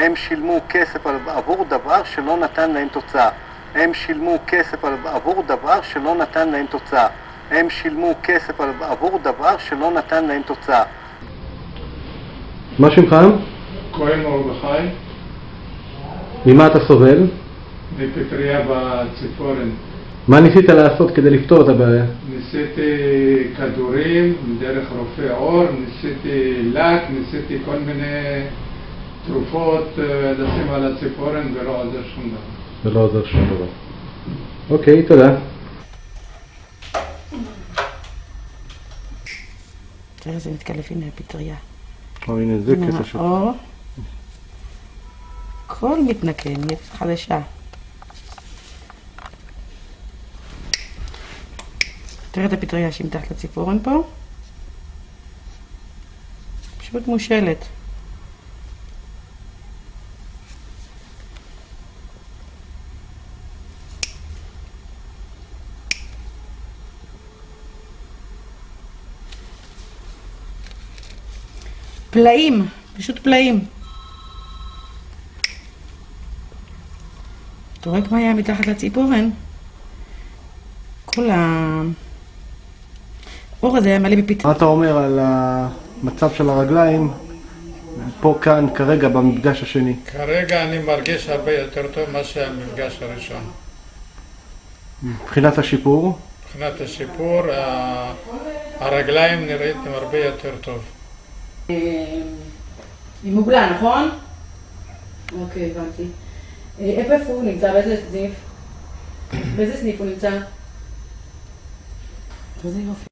הם שילמו כסף עבור דבר שלא נתן להם תוצאה. הם שילמו כסף עבור דבר שלא נתן להם תוצאה. הם שילמו כסף עבור דבר שלא נתן להם תוצאה. מה שמך? כהן מרדכי. ממה אתה סובל? מפטריה בציפורן. מה ניסית לעשות כדי לפתור את הבעיה? ניסיתי כדורים דרך רופא עור, ניסיתי לק, ניסיתי כל מיני תרופות לשים על הציפורן ולא עוזר שום דבר. ולא עוזר שום דבר. אוקיי, תודה. תראה איזה מתקלף, הנה הפטריה. הנה זה קטע שלך. הכל מתנקה, נהיית חדשה. תראה את הפטריה שהיא מתחת לציפורן פה. פשוט מושלת. פלאים, פשוט פלאים. אתה רואה מה היה מתחת לציפורן? כל האור הזה היה מלא בפטריה. מה אתה אומר על המצב של הרגליים פה כאן כרגע במפגש השני? כרגע אני מרגיש הרבה יותר טוב מה שהמפגש הראשון. מבחינת השיפור? מבחינת השיפור, הרגליים נראיתם הרבה יותר טוב. היא מוגלה, נכון? אוקיי, הבנתי. איפה הוא נמצא? באיזה סניף? באיזה סניף הוא נמצא? איזה יופי.